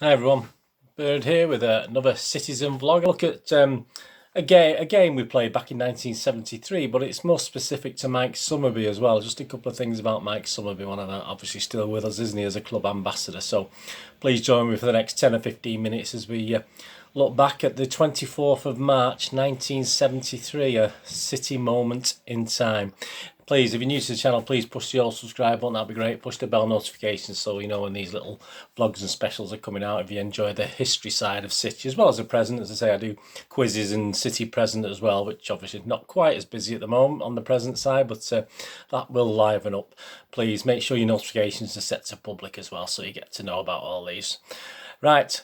Hi everyone, Bird here with another Citizen vlog. Look at a game we played back in 1973, but it's more specific to Mike Summerbee as well. Just a couple of things about Mike Summerbee. One of them obviously still with us, isn't he, as a club ambassador? So please join me for the next 10 or 15 minutes as we look back at the 24th of March 1973, a City moment in time. Please, if you're new to the channel, please push the old subscribe button, that'd be great. Push the bell notifications so you know when these little vlogs and specials are coming out if you enjoy the history side of City, as well as the present. As I say, I do quizzes and City present as well, which obviously not quite as busy at the moment on the present side, but that will liven up. Please make sure your notifications are set to public as well so you get to know about all these. Right.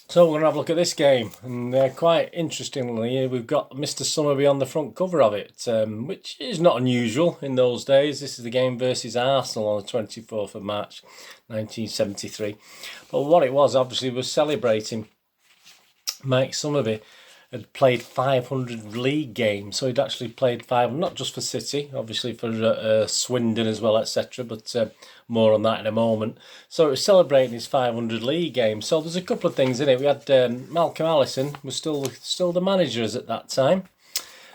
So we're going to have a look at this game, and quite interestingly, we've got Mr. Summerbee on the front cover of it, which is not unusual in those days. This is the game versus Arsenal on the 24th of March 1973. But what it was, obviously, was celebrating Mike Summerbee had played 500 league games, so he'd actually played five, not just for City, obviously for Swindon as well, etc. But more on that in a moment. So it was celebrating his 500 league games. So there's a couple of things in it. We had Malcolm Allison was still the manager as at that time.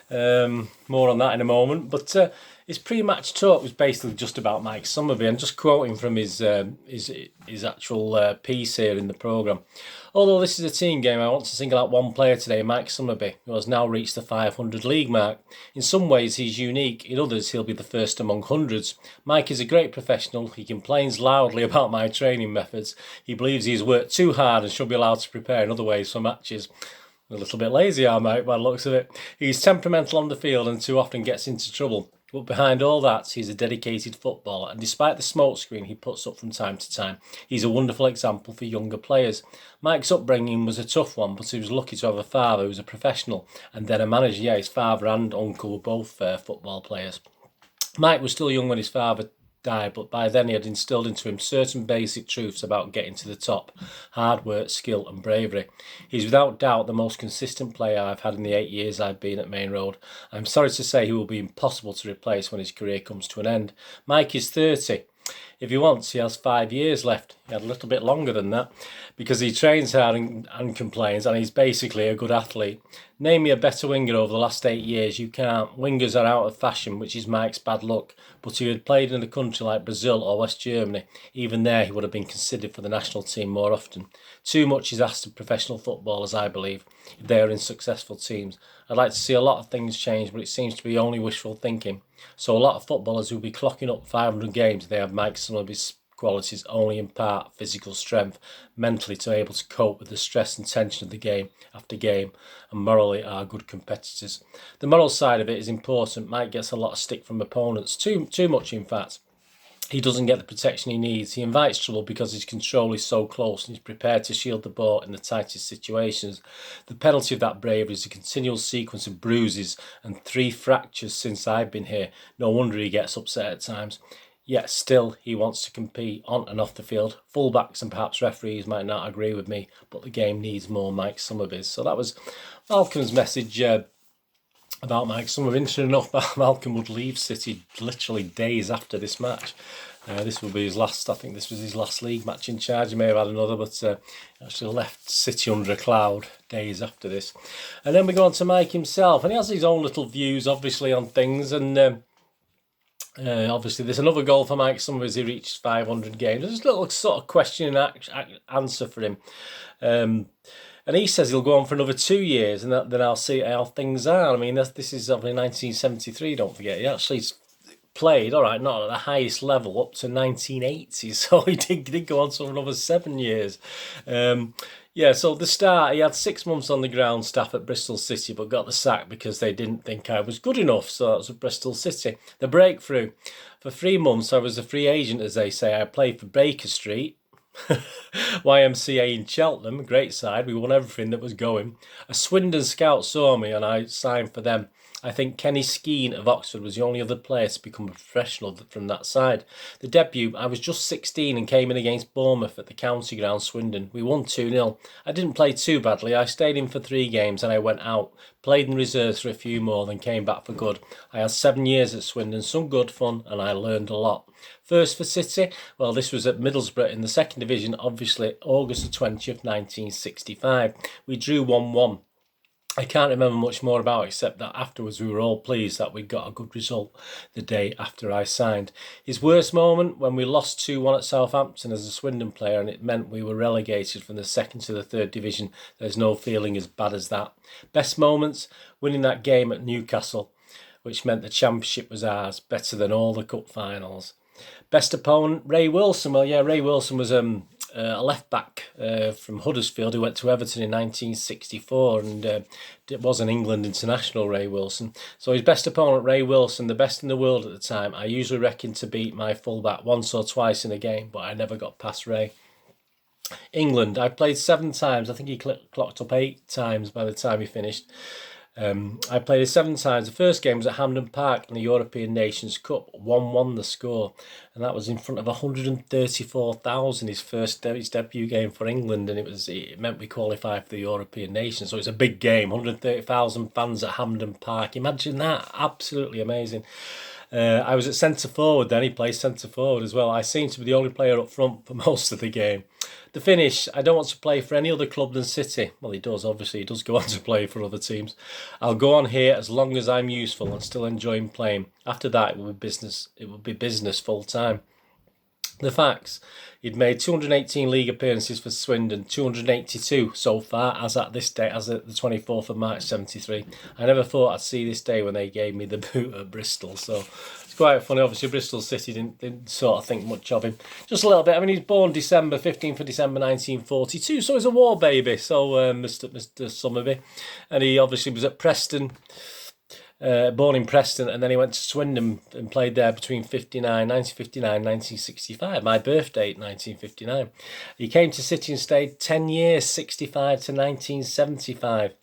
More on that in a moment. But his pre-match talk was basically just about Mike Summerbee. I'm just quoting from his actual piece here in the programme. Although this is a team game, I want to single out one player today, Mike Summerbee, who has now reached the 500 league mark. In some ways, he's unique. In others, he'll be the first among hundreds. Mike is a great professional. He complains loudly about my training methods. He believes he's worked too hard and should be allowed to prepare in other ways for matches. A little bit lazy, Mike, by the looks of it. He's temperamental on the field and too often gets into trouble. But behind all that, he's a dedicated footballer, and despite the smokescreen he puts up from time to time, he's a wonderful example for younger players. Mike's upbringing was a tough one, but he was lucky to have a father who was a professional, and then a manager. Yeah, his father and uncle were both football players. Mike was still young when his father died, but by then he had instilled into him certain basic truths about getting to the top: hard work, skill and bravery. He's without doubt the most consistent player I've had in the 8 years I've been at Main Road. I'm sorry to say he will be impossible to replace when his career comes to an end. Mike is 30. If he wants, he has 5 years left. He had a little bit longer than that because he trains hard and complains, and he's basically a good athlete. Name me a better winger over the last 8 years. You can't. Wingers are out of fashion, which is Mike's bad luck. But if he had played in a country like Brazil or West Germany, even there he would have been considered for the national team more often. Too much is asked of professional footballers, I believe, if they are in successful teams. I'd like to see a lot of things change, but it seems to be only wishful thinking. So a lot of footballers will be clocking up 500 games. They have Mike Summerbee's qualities only in part: physical strength, mentally to be able to cope with the stress and tension of the game after game, and morally are good competitors. The moral side of it is important. Mike gets a lot of stick from opponents, too much in fact. He doesn't get the protection he needs. He invites trouble because his control is so close and he's prepared to shield the ball in the tightest situations. The penalty of that bravery is a continual sequence of bruises and 3 fractures since I've been here. No wonder he gets upset at times. Yet still, he wants to compete on and off the field. Fullbacks and perhaps referees might not agree with me, but the game needs more Mike Summerbees. So that was Malcolm's message about Mike Summerbee. Interesting enough, Malcolm would leave City literally days after this match. This would be his last, I think this was his last league match in charge. He may have had another, but actually left City under a cloud days after this. And then we go on to Mike himself, and he has his own little views, obviously, on things. And obviously, there's another goal for Mike Summerbee as he reaches 500 games. There's a little sort of question and answer for him. And he says he'll go on for another 2 years, and then I'll see how things are. I mean, this is obviously 1973, don't forget. He actually played, all right, not at the highest level, up to 1980. So he did go on for another 7 years. Yeah, so at the start, he had 6 months on the ground staff at Bristol City, but got the sack because they didn't think I was good enough. So that was at Bristol City. The breakthrough. For 3 months, I was a free agent, as they say. I played for Baker Street, YMCA in Cheltenham, a great side. We won everything that was going. A Swindon scout saw me and I signed for them. I think Kenny Skeen of Oxford was the only other player to become a professional from that side. The debut, I was just 16 and came in against Bournemouth at the county ground, Swindon. We won 2-0. I didn't play too badly. I stayed in for 3 games and I went out. Played in reserves for a few more, then came back for good. I had 7 years at Swindon, some good fun, and I learned a lot. First for City, well, this was at Middlesbrough in the 2nd Division, obviously August the 20th, 1965. We drew 1-1. I can't remember much more about it, except that afterwards we were all pleased that we got a good result the day after I signed. His worst moment, when we lost 2-1 at Southampton as a Swindon player, and it meant we were relegated from the 2nd to the 3rd Division. There's no feeling as bad as that. Best moments, winning that game at Newcastle, which meant the Championship was ours, better than all the cup finals. Best opponent, Ray Wilson. Well, yeah, Ray Wilson was a left back from Huddersfield who went to Everton in 1964, and it was an England international, Ray Wilson. So his best opponent, Ray Wilson, the best in the world at the time. I usually reckon to beat my fullback once or twice in a game, but I never got past Ray. England, I played 7 times. I think he clocked up 8 times by the time he finished. I played it 7 times. The first game was at Hampden Park in the European Nations Cup, 1-1 the score, and that was in front of 134,000. His debut game for England, and it meant we qualified for the European Nations. So it's a big game. 130,000 fans at Hampden Park. Imagine that! Absolutely amazing. I was at centre forward then. He plays centre forward as well. I seemed to be the only player up front for most of the game. The finish, I don't want to play for any other club than City. Well, he does, obviously. He does go on to play for other teams. I'll go on here as long as I'm useful and still enjoying playing. After that, it will be business. It will be business full time. The facts. He'd made 218 league appearances for Swindon, 282 so far, as at this day, as at the 24th of March 73. I never thought I'd see this day when they gave me the boot at Bristol. So it's quite funny. Obviously, Bristol City didn't sort of think much of him. Just a little bit. I mean, he's born 15th of December 1942, so he's a war baby. So Mr. Summerbee. And he obviously was at Preston. Born in Preston, and then he went to Swindon and played there between 1959 and 1965. My birth date, 1959. He came to City and stayed 10 years, 65 to 1975.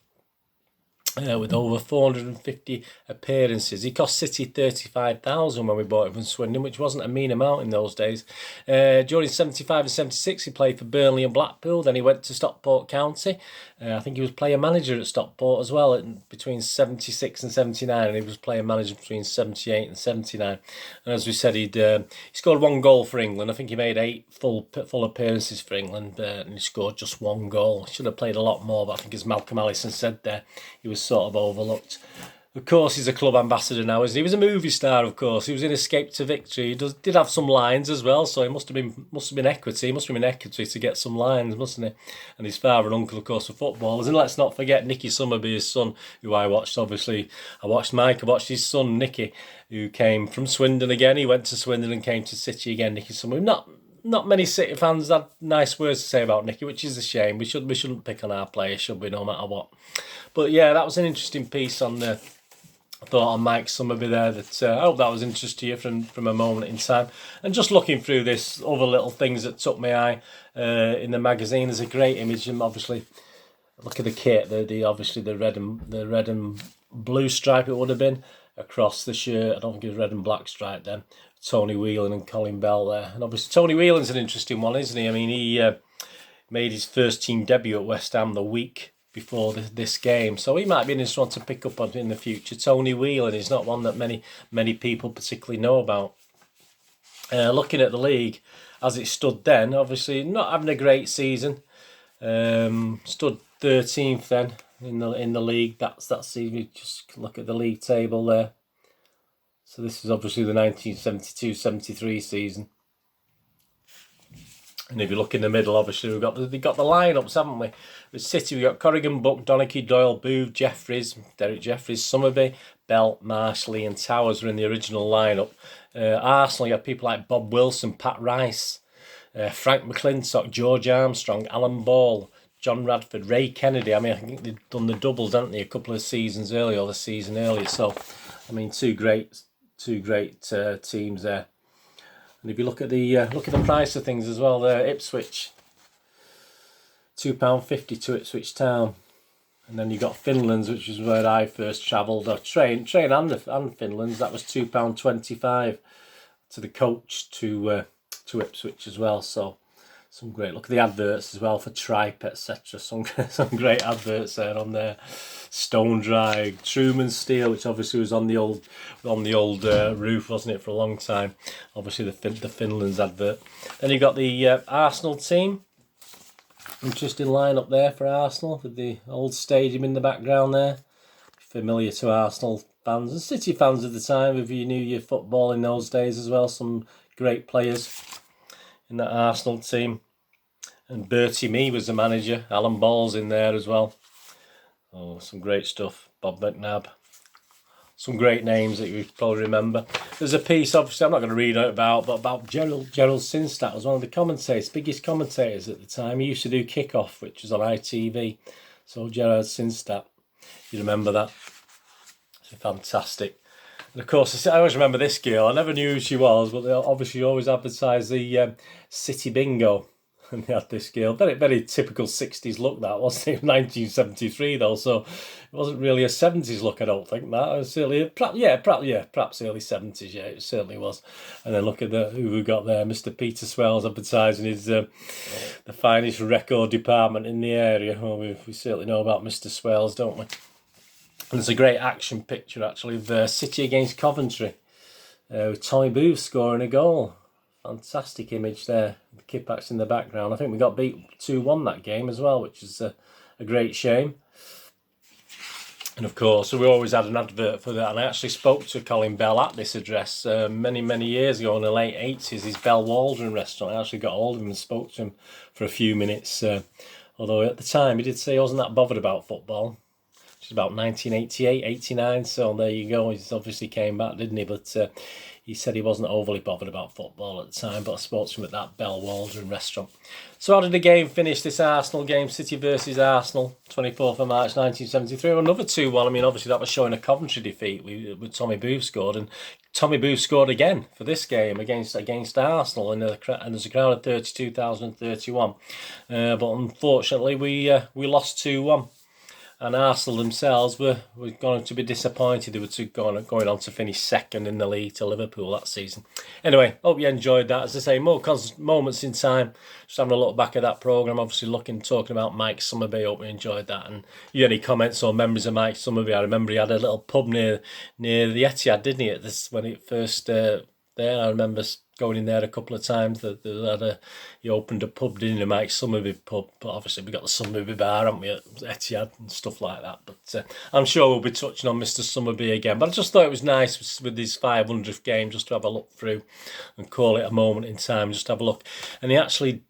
With over 450 appearances. He cost City 35,000 when we bought him from Swindon, which wasn't a mean amount in those days. During 75 and 76, he played for Burnley and Blackpool. Then he went to Stockport County. I think he was player manager at Stockport as well between 76 and 79, and he was player manager between 78 and 79. And as we said, he scored 1 goal for England. I think he made 8 full appearances for England, and he scored just 1 goal. Should have played a lot more, but I think as Malcolm Allison said there, he was sort of overlooked. Of course, he's a club ambassador now, isn't he? He was a movie star, of course. He was in Escape to Victory. He did have some lines as well, so he must have been equity. He must have been equity to get some lines, mustn't he? And his father and uncle, of course, were footballers. And let's not forget Nicky Summerbee, his son, who I watched, obviously. I watched Mike, I watched his son, Nicky, who came from Swindon again. He went to Swindon and came to City again, Nicky Summerbee. Not many City fans had nice words to say about Nicky, which is a shame. We shouldn't pick on our players, should we, no matter what. But yeah, that was an interesting piece on the thought on Mike Summerbee there. That I hope that was interesting to you from a moment in time. And just looking through this, other little things that took my eye in the magazine. There's a great image, and obviously, look at the kit. Obviously the red and blue stripe it would have been across the shirt. I don't think it was red and black stripe then. Tony Whelan and Colin Bell there. And obviously Tony Whelan's an interesting one, isn't he? I mean, he made his first team debut at West Ham the week before this game. So he might be an interesting one to pick up on in the future. Tony Whelan is not one that many people particularly know about. Looking at the league as it stood then, obviously not having a great season. Stood 13th then in the league. That's season. Just look at the league table there. So this is obviously the 1972-73 season. And if you look in the middle, obviously we've got the lineups, haven't we? With City, we've got Corrigan, Buck, Donachie, Doyle, Booth, Jeffries, Derek Jeffries, Summerbee, Bell, Marsh, Lee and Towers were in the original lineup. Arsenal, you have people like Bob Wilson, Pat Rice, Frank McClintock, George Armstrong, Alan Ball, John Radford, Ray Kennedy. I mean, I think they've done the doubles, haven't they, a couple of seasons earlier, or the season earlier. So, I mean, two great teams there. And if you look at the price of things as well, there, Ipswich, £2.50 to Ipswich Town. And then you got Finland's, which is where I first travelled. Or train and Finland's. That was £2.25 to the coach to Ipswich as well. So some great, look at the adverts as well for Tripe, etc. Some great adverts there on there. Stone Dry, Truman Steel, which obviously was on the old roof, wasn't it, for a long time. Obviously the Finland's advert. Then you got the Arsenal team. Interesting lineup there for Arsenal with the old stadium in the background there. Familiar to Arsenal fans and City fans at the time if you knew your football in those days as well. Some great players in that Arsenal team. And Bertie Mee was the manager. Alan Ball's in there as well. Oh, some great stuff. Bob McNabb. Some great names that you probably remember. There's a piece, obviously, I'm not going to read it about Gerald Sinstadt was one of the commentators, biggest commentators at the time. He used to do Kickoff, which was on ITV. So Gerald Sinstadt, you remember that? It's fantastic. And of course, I always remember this girl. I never knew who she was, but they obviously always advertised the City Bingo. And they had this girl, very, very typical 60s look that, wasn't it? 1973 though, so it wasn't really a 70s look, I don't think. That it was certainly, perhaps early 70s, yeah, it certainly was. And then look at who we got there, Mr. Peter Swells advertising his the finest record department in the area. Well, we certainly know about Mr. Swells, don't we? And there's a great action picture actually of City against Coventry with Tommy Booth scoring a goal. Fantastic image there. The Kippax in the background. I think we got beat 2-1 that game as well, which is a great shame. And of course, we always had an advert for that. And I actually spoke to Colin Bell at this address many, many years ago in the late 80s. His Bell Waldron restaurant. I actually got hold of him and spoke to him for a few minutes. Although at the time he did say he wasn't that bothered about football. Which is about 1988, 89. So there you go. He's obviously came back, didn't he? But he said he wasn't overly bothered about football at the time, but I spoke to him at that Bell Waldron restaurant. So how did the game finish, this Arsenal game, City versus Arsenal, 24th of March 1973? Well, another 2-1. I mean, obviously that was showing a Coventry defeat with Tommy Booth scored, and Tommy Booth scored again for this game against Arsenal, and there's a crowd of 32,031. But unfortunately, we lost 2-1. And Arsenal themselves were going to be disappointed. They were going on to finish second in the league to Liverpool that season. Anyway, hope you enjoyed that. As I say, more moments in time. Just having a look back at that programme. Obviously talking about Mike Summerbee. Hope you enjoyed that. And you had any comments or memories of Mike Summerbee? I remember he had a little pub near the Etihad, didn't he? When it first there. I remember going in there a couple of times. He opened a pub, didn't he, Mike Summerbee pub. But obviously we got the Summerbee bar, haven't we, at Etihad and stuff like that. But I'm sure we'll be touching on Mr. Summerbee again. But I just thought it was nice with his 500th game just to have a look through and call it a moment in time, just to have a look. And he actually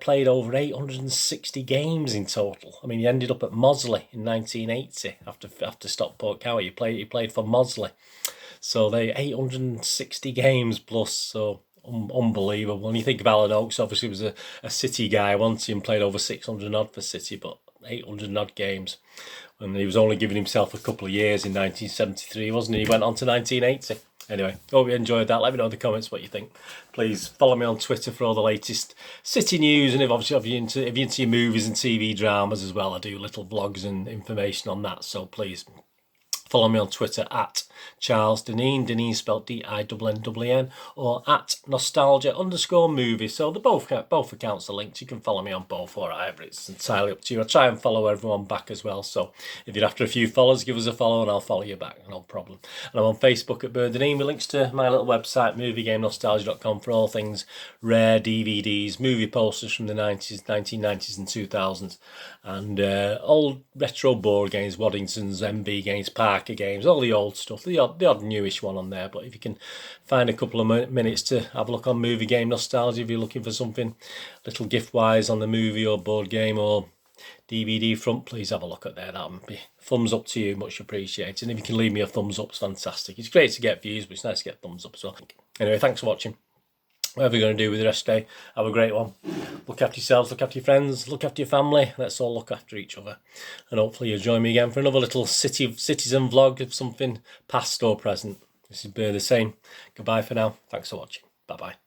played over 860 games in total. I mean, he ended up at Mosley in 1980 after Stockport County. He played for Mosley. So they 860 games plus, so unbelievable. And you think of Alan Oakes, obviously was a City guy once, and played over 600 odd for City, but 800 odd games. And he was only giving himself a couple of years in 1973, wasn't he? He went on to 1980. Anyway, hope you enjoyed that. Let me know in the comments what you think. Please follow me on Twitter for all the latest City news, and if you're into your movies and TV dramas as well, I do little vlogs and information on that. So please follow me on Twitter at Charles Dineen, Dineen spelled D-I-N-N-W-N, or at Nostalgia_movie. So both accounts are linked. You can follow me on both or either. It's entirely up to you. I try and follow everyone back as well. So if you're after a few followers, give us a follow and I'll follow you back. No problem. And I'm on Facebook at Bird Dineen with links to my little website, moviegamenostalgia.com, for all things rare DVDs, movie posters from the 90s, 1990s and 2000s, and old retro board games, Waddingtons, MB games, Parker games, all the old stuff, the odd newish one on there. But if you can find a couple of minutes to have a look on Movie Game Nostalgia, if you're looking for something little gift wise on the movie or board game or DVD front, please have a look at there. That would be thumbs up to you, much appreciated. And if you can leave me a thumbs up, it's fantastic. It's great to get views, but it's nice to get thumbs up as well. Anyway, thanks for watching. Whatever you're going to do with the rest of the day, have a great one. Look after yourselves, look after your friends, look after your family. Let's all look after each other. And hopefully you'll join me again for another little citizen vlog of something past or present. This is Bear the Same. Goodbye for now. Thanks for watching. Bye-bye.